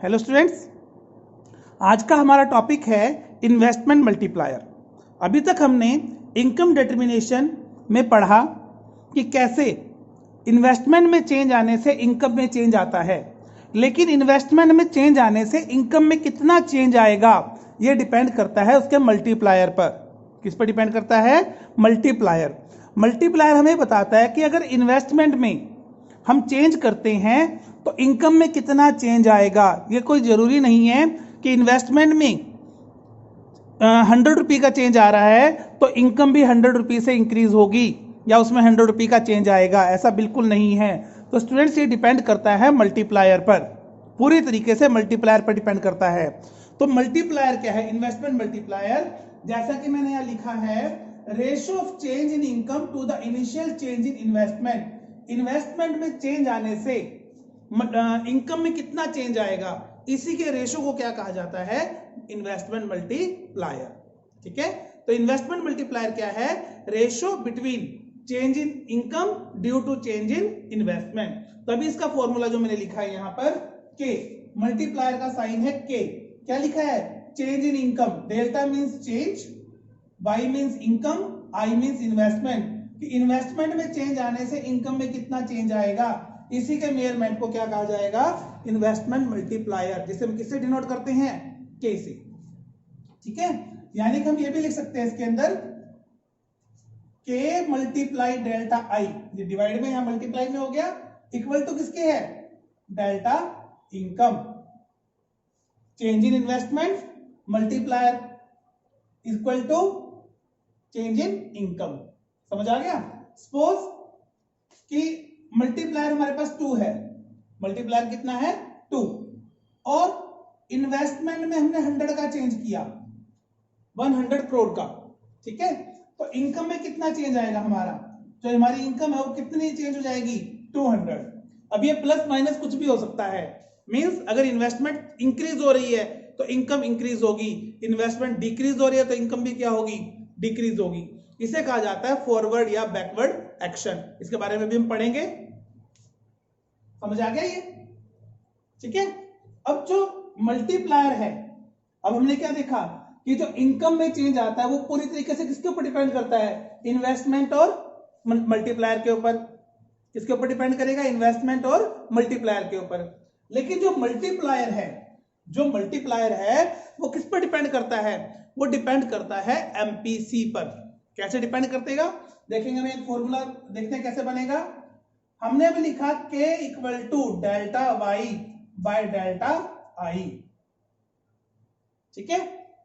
Hello students, आज का हमारा टॉपिक है इन्वेस्टमेंट मल्टीप्लायर। अभी तक हमने इनकम डिटर्मिनेशन में पढ़ा कि कैसे इन्वेस्टमेंट में चेंज आने से इनकम में चेंज आता है, लेकिन इन्वेस्टमेंट में चेंज आने से इनकम में कितना चेंज आएगा ये डिपेंड करता है उसके मल्टीप्लायर पर। किस पर डिपेंड करता है? मल्टीप्लायर। मल्टीप्लायर हमें बताता है कि अगर इन्वेस्टमेंट में हम चेंज करते हैं तो इनकम में कितना चेंज आएगा। ये कोई जरूरी नहीं है कि इन्वेस्टमेंट में 100 रुपये का चेंज आ रहा है तो इनकम भी 100 रुपये से इंक्रीज होगी या उसमें 100 रुपये का चेंज आएगा, ऐसा बिल्कुल नहीं है। तो स्टूडेंट्स, ये डिपेंड करता है मल्टीप्लायर पर, पूरी तरीके से मल्टीप्लायर पर डिपेंड करता है। तो मल्टीप्लायर क्या है? इन्वेस्टमेंट मल्टीप्लायर, जैसा कि मैंने यहाँ लिखा है, ratio of change in income to the initial change in investment. Investment में चेंज आने से इनकम में कितना चेंज आएगा, इसी के रेशियो को क्या कहा जाता है? Investment multiplier. ठीक है, तो इन्वेस्टमेंट मल्टीप्लायर क्या है? Ratio between change in income due to change in investment. तो अभी इसका फॉर्मूला जो मैंने लिखा है यहाँ पर, के, मल्टीप्लायर का साइन है के। क्या लिखा है? Change in income, delta means change, Y means income, I means investment. कि इन्वेस्टमेंट में चेंज आने से इनकम में कितना चेंज आएगा, इसी के मेजरमेंट को क्या कहा जाएगा? इन्वेस्टमेंट मल्टीप्लायर, जिसे हम किससे डिनोट करते हैं? के से। ठीक है, यानी कि हम ये भी लिख सकते हैं इसके अंदर, के मल्टीप्लाई डेल्टा आई, ये डिवाइड में यहां मल्टीप्लाई में हो गया, इक्वल टू किसके है? Delta income. Change in investment multiplier equal to change in income. समझ आ गया? सपोज कि मल्टीप्लायर हमारे पास 2 है, मल्टीप्लायर कितना है? 2, और इन्वेस्टमेंट में हमने 100 का चेंज किया, 100 करोड़ का। ठीक है, तो इनकम में कितना चेंज आएगा? हमारा जो हमारी इनकम है वो कितनी चेंज हो जाएगी? 200। अब ये प्लस माइनस कुछ भी हो सकता है, मींस अगर इन्वेस्टमेंट इंक्रीज हो रही है तो इनकम इंक्रीज होगी, इन्वेस्टमेंट डिक्रीज हो रही है तो इनकम भी क्या होगी? डिक्रीज होगी। इसे कहा जाता है फॉरवर्ड या बैकवर्ड एक्शन। इसके बारे में भी हम पढ़ेंगे। समझ आ गया ये? ठीक है, अब जो मल्टीप्लायर है, अब हमने क्या देखा कि जो इनकम में चेंज आता है वो पूरी तरीके से किसके ऊपर डिपेंड करता है? इन्वेस्टमेंट और मल्टीप्लायर के ऊपर। किसके ऊपर डिपेंड करेगा? इन्वेस्टमेंट और मल्टीप्लायर के ऊपर। लेकिन जो मल्टीप्लायर है वो किस पर डिपेंड करता है? वो डिपेंड करता है एमपीसी पर। कैसे डिपेंड करतेगा? देखेंगे, मैं एक फॉर्मूला देखते हैं कैसे बनेगा। हमने अभी लिखा के equal to delta Y by delta I. ठीक है,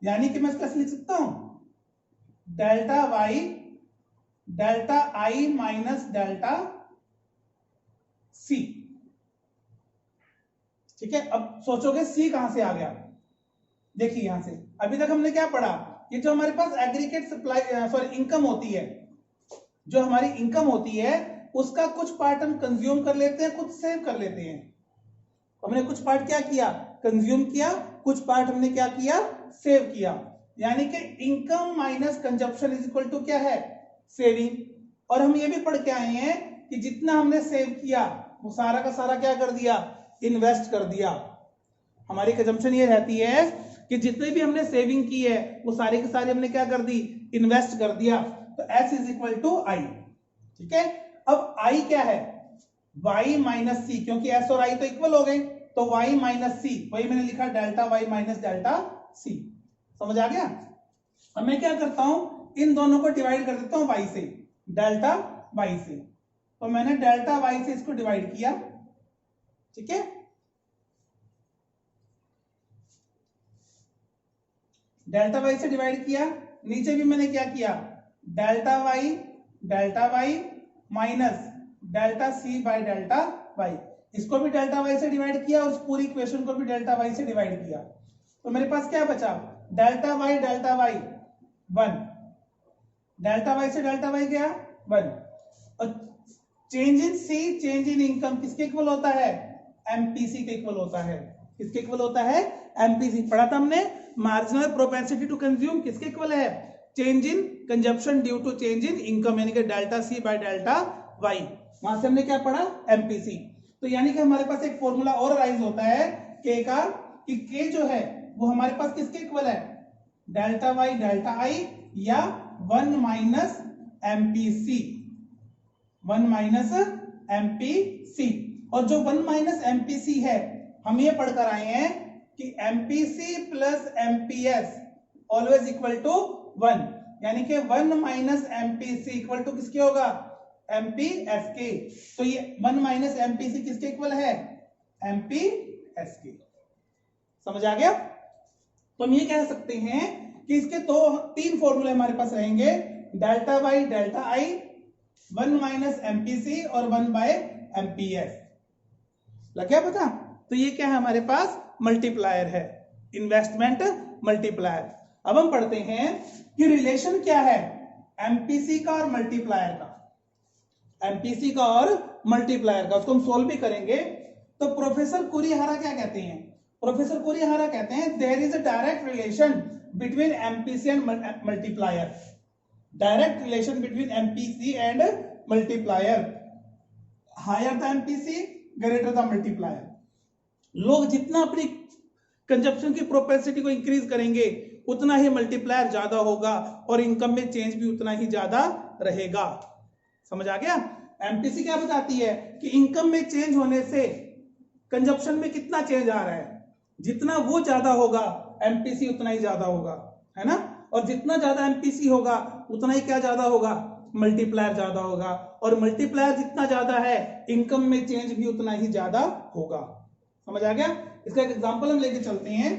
यानी कि मैं इसका लिख सकता हूं delta Y delta I minus delta C. ठीक है, अब सोचोगे सी कहां से आ गया? देखिए यहां से, अभी तक हमने क्या पढ़ा? ये जो हमारे पास एग्रीगेट सप्लाई इनकम होती है, जो हमारी इनकम होती है उसका कुछ पार्ट हम कंज्यूम कर लेते हैं, कुछ सेव कर लेते हैं। हमने कुछ पार्ट क्या किया? कंज्यूम किया, कुछ पार्ट हमने क्या किया? सेव किया। यानी कि income minus consumption is equal to क्या है? सेविंग। और हम ये भी पढ़ के आए हैं कि जितना हमने सेव किया वो सारा का सारा क्या कर दिया? इन्वेस्ट कर दिया। हमारी कंजम्पशन ये रहती है कि जितने भी हमने सेविंग की है वो सारी के सारी हमने क्या कर दी? इन्वेस्ट कर दिया। तो S इज इक्वल टू आई। ठीक है, अब I क्या है? Y माइनस सी, क्योंकि S और I तो इक्वल हो गए, तो Y माइनस सी, वही मैंने लिखा delta Y minus delta C. समझ आ गया? अब मैं क्या करता हूं, इन दोनों को डिवाइड कर देता हूं Y से, डेल्टा Y से। तो मैंने डेल्टा Y से इसको डिवाइड किया। ठीक है, डेल्टा Y से डिवाइड किया। नीचे भी मैंने क्या किया? Delta Y minus delta C by delta Y। इसको भी डेल्टा Y से डिवाइड किया और उस पूरी इक्वेशन को भी डेल्टा Y से डिवाइड किया। तो मेरे पास क्या बचा? डेल्टा Y 1, डेल्टा Y से डेल्टा Y गया 1। और change in C, change in income किसके इक्वल होता है? एमपीसी के इक्वल होता है। किसके इक्वल होता है? एमपीसी। पढ़ा था हमने, मार्जिनल प्रोपेंसिटी टू कंज्यूम किसके इक्वल है? Change in consumption due to change in income, यानी कि delta C by delta Y. वहां से हमने क्या पढ़ा? एमपीसी। तो यानी कि हमारे पास एक फॉर्मूला और राइज होता है के का, कि K जो है वो हमारे पास किसके इक्वल है, डेल्टा वाई डेल्टा आई या 1 माइनस एमपीसी, 1 माइनस एमपीसी। और जो 1 माइनस एमपीसी है हम ये पढ़कर आए हैं कि MPC plus MPS always equal to 1, यानी कि 1 माइनस एमपीसी इक्वल टू किसके होगा, एमपीएस के। तो ये 1 माइनस एमपीसी किसके इक्वल है, एमपीएस के। समझ आ गया। तो हम ये कह सकते हैं कि इसके तीन फॉर्मूले हमारे पास रहेंगे, delta Y delta I, 1 minus MPC और 1 बाय एमपीएस। लग गया पता। तो ये क्या है, हमारे पास मल्टीप्लायर है, इन्वेस्टमेंट मल्टीप्लायर। अब हम पढ़ते हैं कि रिलेशन क्या है एमपीसी का और मल्टीप्लायर का, एमपीसी का और मल्टीप्लायर का, उसको हम सोल्व भी करेंगे। तो प्रोफेसर कुरिहारा क्या कहते हैं, प्रोफेसर कुरिहारा कहते हैं there is a direct relation between MPC and multiplier, direct relation between MPC and multiplier, higher the MPC greater the multiplier. लोग जितना अपनी कंजप्शन की प्रोपेंसिटी को इंक्रीज करेंगे उतना ही मल्टीप्लायर ज्यादा होगा और इनकम में चेंज भी उतना ही ज्यादा रहेगा। समझ आ गया। एमपीसी क्या बताती है कि इनकम में चेंज होने से कंजप्शन में कितना चेंज आ रहा है, जितना वो ज्यादा होगा एमपीसी उतना ही ज्यादा होगा, है ना। और जितना ज्यादा एमपीसी होगा उतना ही क्या ज्यादा होगा, मल्टीप्लायर ज्यादा होगा। और मल्टीप्लायर जितना ज्यादा है इनकम में चेंज भी उतना ही ज्यादा होगा। समझ आ गया। इसका एक एग्जांपल हम लेके चलते हैं।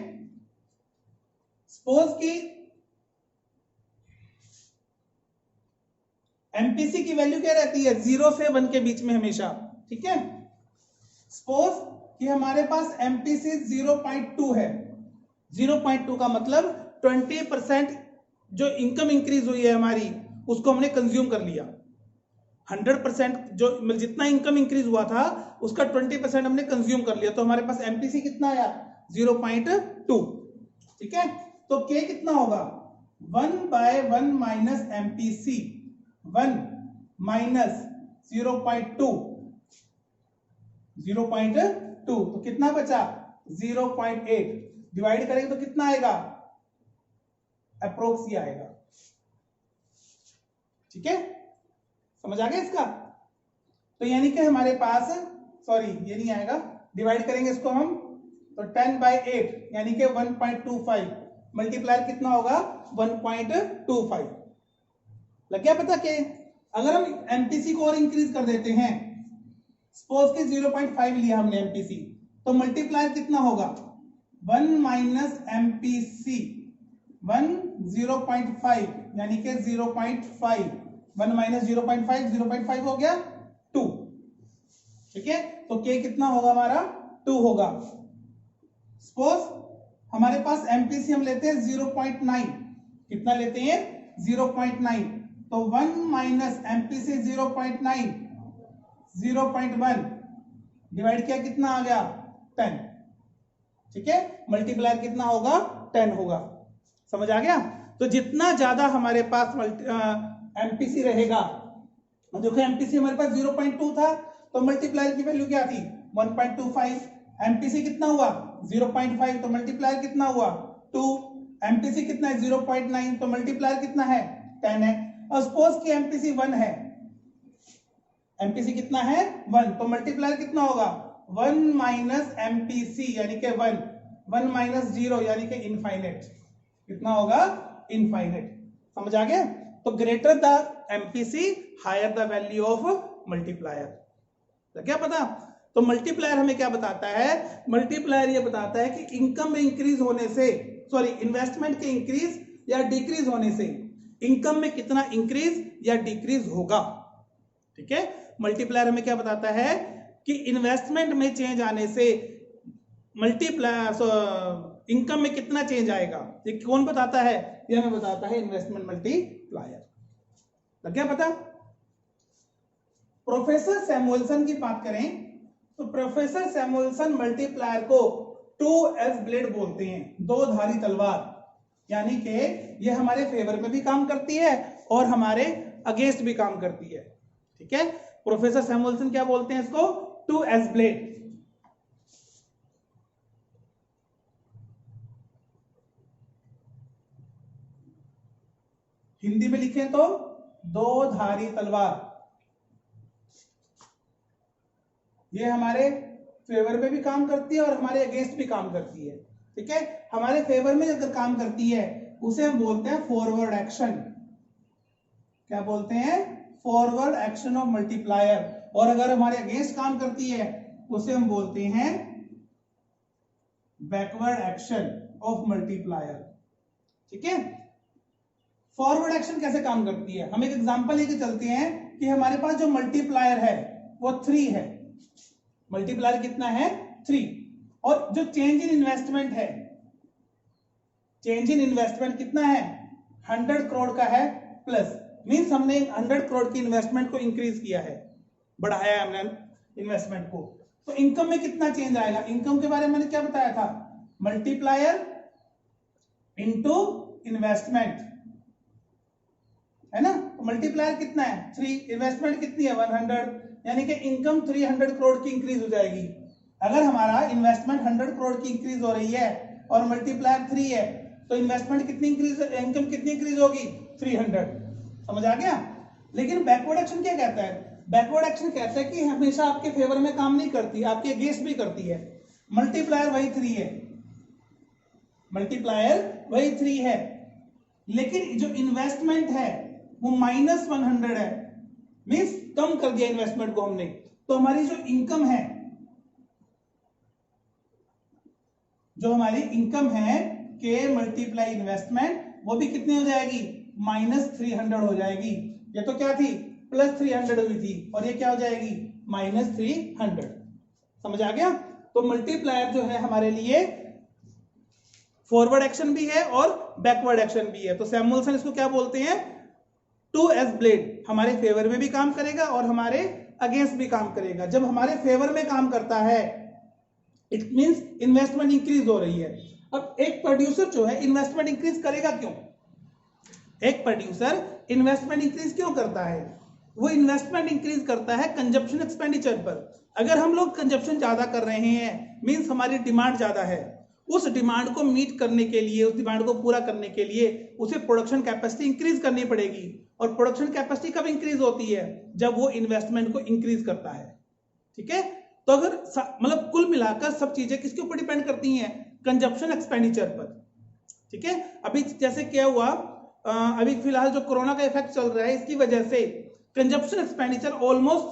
सपोज कि एमपीसी की वैल्यू क्या रहती है, 0 से 1 के बीच में हमेशा, ठीक है। सपोज कि हमारे पास एमपीसी 0.2 है, 0.2 का मतलब 20% जो इनकम इंक्रीज हुई है हमारी उसको हमने कंज्यूम कर लिया। 100% जो जितना इनकम इंक्रीज हुआ था उसका 20% हमने कंज्यूम कर लिया, तो हमारे पास एमपीसी कितना आया, 0.2, ठीक है। तो के कितना होगा, 1/1 माइनस एमपीसी, 1 माइनस 0.2, 0.2 तो कितना बचा, 0.8, डिवाइड करेंगे तो कितना आएगा, अप्रोक्स ही आएगा, ठीक है। समझ आ गया इसका। तो यानी कि हमारे पास, सॉरी ये नहीं आएगा, डिवाइड करेंगे इसको हम तो 10/8 यानी कि 1.25, मल्टीप्लायर कितना होगा, 1.25। लग गया पता के। अगर हम एमपीसी को और इंक्रीज कर देते हैं, सपोज के 0.5 लिया हमने एमपीसी, तो मल्टीप्लायर कितना होगा, 1 माइनस एमपीसी, 1 0.5 यानी कि 0.5, 1 माइनस 0.5, 0.5 हो गया 2, ठीक है। तो के कितना होगा हमारा, 2 होगा। सपोज हमारे पास एमपीसी हम लेते हैं 0.9, कितना लेते हैं, 0.9, तो 1 माइनस एमपीसी 0.9, 0.1 डिवाइड किया कितना आ गया, 10, ठीक है। मल्टीप्लायर कितना होगा, 10 होगा। समझ आ गया। तो जितना ज्यादा हमारे पास एमपीसी रहेगा, देखो एमपीसी हमारे पास 0.2 था तो मल्टीप्लायर की वैल्यू क्या थी, 1.25, एमपीसी कितना हुआ 0.5 तो मल्टीप्लायर कितना हुआ 2, एमपीसी कितना है 0.9 तो मल्टीप्लायर कितना है 10 है। और सपोज कि एमपीसी 1 है, एमपीसी कितना है 1 तो मल्टीप्लायर कितना होगा 1 माइनस एमपीसी यानी कि 1, 1 माइनस 0 यानी कि इनफाइनाइट, कितना होगा इनफाइनाइट। समझ आ गया। तो greater the MPC higher the value of multiplier. तो क्या पता। तो मल्टीप्लायर हमें क्या बताता है, मल्टीप्लायर ये बताता है कि इनकम में इंक्रीज होने से, सॉरी इन्वेस्टमेंट के इंक्रीज या डिक्रीज होने से इनकम में कितना इंक्रीज या डिक्रीज होगा, ठीक है। मल्टीप्लायर हमें क्या बताता है कि इन्वेस्टमेंट में चेंज आने से मल्टीप्लायर इनकम में कितना चेंज आएगा, ये कौन बताता है, ये हमें बताता है इन्वेस्टमेंट मल्टीप्लायर। लग गया पता। प्रोफेसर सैमुअल्सन की बात करें तो प्रोफेसर सैमुअल्सन मल्टीप्लायर को 2S ब्लेड बोलते हैं, दो धारी तलवार, यानी कि ये हमारे फेवर में भी काम करती है और हमारे अगेंस्ट भी काम करती है, ठीक है। प्रोफेसर सैमुअल्सन क्या बोलते हैं इसको, 2S ब्लेड। हिंदी में लिखें तो दो धारी तलवार। ये हमारे फेवर में भी काम करती है और हमारे अगेंस्ट भी काम करती है। ठीक है, हमारे फेवर में अगर काम करती है उसे हम बोलते हैं फॉरवर्ड एक्शन। क्या बोलते हैं? Forward action of multiplier. और अगर हमारे अगेंस्ट काम करती है उसे हम बोलते हैं बैकवर्ड एक्शन ऑफ मल्टीप्लायर। ठीक है, फॉरवर्ड एक्शन कैसे काम करती है? हम एक एग्जांपल लेके चलते हैं कि हमारे पास जो मल्टीप्लायर है वो 3 है। मल्टीप्लायर कितना है? 3। और जो चेंज इन इन्वेस्टमेंट है, चेंज इन इन्वेस्टमेंट कितना है? 100 करोड़ का है प्लस, मींस हमने 100 करोड़ की इन्वेस्टमेंट को इंक्रीज किया है, बढ़ाया है हमने इन्वेस्टमेंट को। तो इनकम में कितना चेंज आएगा? इनकम के बारे में मैंने क्या बताया था? मल्टीप्लायर इनटू इन्वेस्टमेंट, है ना? तो मल्टीप्लायर कितना है? 3, इन्वेस्टमेंट कितनी है? 100, यानी कि इनकम 300 करोड़ की इंक्रीज हो जाएगी। अगर हमारा इन्वेस्टमेंट 100 करोड़ की इंक्रीज हो रही है और मल्टीप्लायर 3 है, तो इन्वेस्टमेंट कितनी इंक्रीज, इनकम कितनी इंक्रीज होगी? 300। समझ आ गया? लेकिन बैकवर्ड एक्शन क्या कहता है? बैकवर्ड एक्शन कहता है कि हमेशा आपके फेवर में काम नहीं करती, आपके अगेंस्ट भी करती है। मल्टीप्लायर वही 3 है, मल्टीप्लायर वही 3 है, लेकिन जो इन्वेस्टमेंट है वो -100 है, मींस कम कर दिया इन्वेस्टमेंट को हमने। तो हमारी जो इनकम है, जो हमारी इनकम है के मल्टीप्लाई इन्वेस्टमेंट, वो भी कितनी हो जाएगी? -300 हो जाएगी। ये तो क्या थी? +300 हुई थी, और ये क्या हो जाएगी? -300। समझ आ गया? तो मल्टीप्लायर जो है हमारे लिए फॉरवर्ड एक्शन भी है और बैकवर्ड एक्शन भी है। तो सैमुअलसन इसको क्या बोलते हैं? 2 एज ब्लेड। हमारे फेवर में भी काम करेगा और हमारे अगेंस्ट भी काम करेगा। जब हमारे फेवर में काम करता है इट मींस इन्वेस्टमेंट इंक्रीज हो रही है। अब एक प्रोड्यूसर जो है इन्वेस्टमेंट इंक्रीज करेगा क्यों? एक प्रोड्यूसर इन्वेस्टमेंट इंक्रीज क्यों करता है? वो इन्वेस्टमेंट इंक्रीज करता है कंजप्शन एक्सपेंडिचर पर। अगर हम लोग कंजप्शन ज्यादा कर रहे हैं, मींस हमारी डिमांड ज्यादा है, उस डिमांड को मीट करने के लिए, उस डिमांड को पूरा करने के लिए उसे प्रोडक्शन कैपेसिटी इंक्रीज करनी पड़ेगी। और प्रोडक्शन कैपेसिटी कब इंक्रीज होती है? जब वो इन्वेस्टमेंट को इंक्रीज करता है। ठीक है, तो अगर मतलब कुल मिलाकर सब चीजें किसके ऊपर डिपेंड करती हैं? कंजप्शन एक्सपेंडिचर पर। ठीक है, अभी जैसे क्या हुआ, अभी फिलहाल जो कोरोना का इफेक्ट चल रहा है, इसकी वजह से कंजप्शन एक्सपेंडिचर ऑलमोस्ट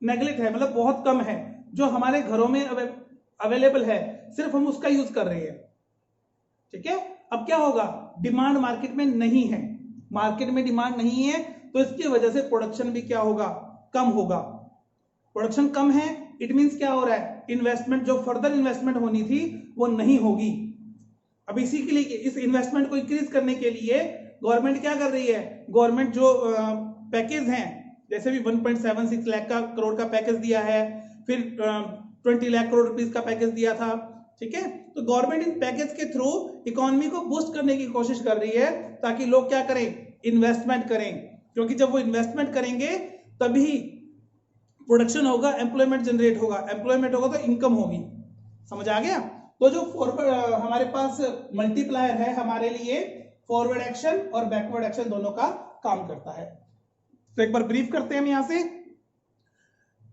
नेगलेक्ट है, मतलब बहुत कम है। जो हमारे घरों में अवेलेबल है सिर्फ हम उसका यूज कर रहे हैं। ठीक है, अब क्या होगा? डिमांड मार्केट में नहीं है, मार्केट में डिमांड नहीं है, तो इसकी वजह से प्रोडक्शन भी क्या होगा? कम होगा। प्रोडक्शन कम है, इट मींस क्या हो रहा है? इन्वेस्टमेंट, जो फर्दर इन्वेस्टमेंट होनी थी वो नहीं होगी। अब इसी के लिए, इस इन्वेस्टमेंट को इंक्रीज करने के लिए गवर्नमेंट क्या कर रही है? गवर्नमेंट जो पैकेज हैं, जैसे भी 1.76 लाख करोड़ का पैकेज दिया है, फिर 20 लाख करोड़ रुपीस का पैकेज दिया था। ठीक है, तो गवर्नमेंट इन पैकेज के थ्रू इकोनॉमी को बूस्ट करने की कोशिश कर रही है, ताकि लोग क्या करें? इन्वेस्टमेंट करें, क्योंकि जब वो इन्वेस्टमेंट करेंगे तभी प्रोडक्शन होगा, एम्प्लॉयमेंट जनरेट होगा, एम्प्लॉयमेंट होगा तो इनकम होगी। समझ आ गया? तो जो हमारे पास मल्टीप्लायर है, हमारे लिए फॉरवर्ड एक्शन और बैकवर्ड एक्शन दोनों का काम करता है। तो एक बार ब्रीफ करते हैं हम यहां से।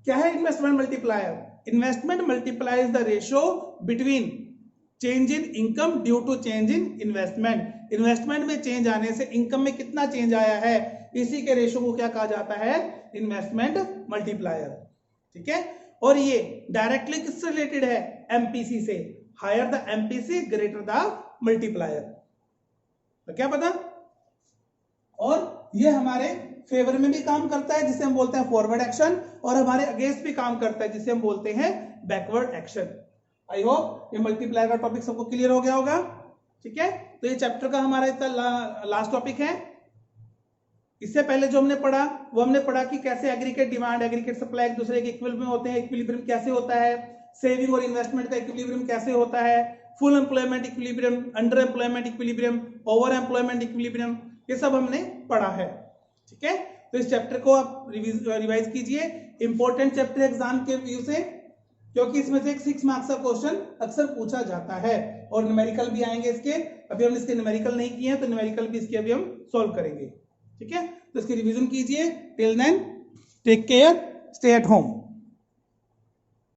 क्या है investment multiplier? Investment multiplier is the ratio between change in income due to change in investment. Investment में चेंज आने से इनकम में कितना चेंज आया है, इसी के रेशियो को क्या कहा जाता है? Investment multiplier. ठीक है, और ये डायरेक्टली किससे रिलेटेड है? एमपीसी से। Higher the MPC greater the multiplier. तो क्या पता? और ये हमारे फेवर में भी काम करता है, जिसे हम बोलते हैं फॉरवर्ड एक्शन, और हमारे अगेंस्ट भी काम करता है, जिसे हम बोलते हैं बैकवर्ड एक्शन। आई होप ये मल्टीप्लायर का टॉपिक सबको क्लियर हो गया होगा। ठीक है, तो ये चैप्टर का हमारा इतना लास्ट टॉपिक है। इससे पहले जो हमने पढ़ा वो हमने पढ़ा कि कैसे एग्रीगेट डिमांड, एग्रीगेट सप्लाई एक दूसरे के इक्विलिब्रियम में होते हैं, इक्विलिब्रियम कैसे होता है, सेविंग और इन्वेस्टमेंट का इक्विलिब्रियम कैसे होता है, full employment equilibrium, under employment equilibrium, over employment equilibrium, ये सब हमने पढ़ा है। ठीक है, तो इस चैप्टर को आप रिवाइज कीजिए, इंपॉर्टेंट चैप्टर एग्जाम के व्यू से। क्योंकि इसमें से एक 6 मार्क्स का क्वेश्चन अक्सर पूछा जाता है और न्यूमेरिकल भी आएंगे इसके। अभी हम इसके न्यूमेरिकल नहीं किए हैं तो न्यूमेरिकल भी इसके अभी हम सॉल्व करेंगे। ठीक है, तो इसकी रिवीजन कीजिए। Till then take care, stay at home.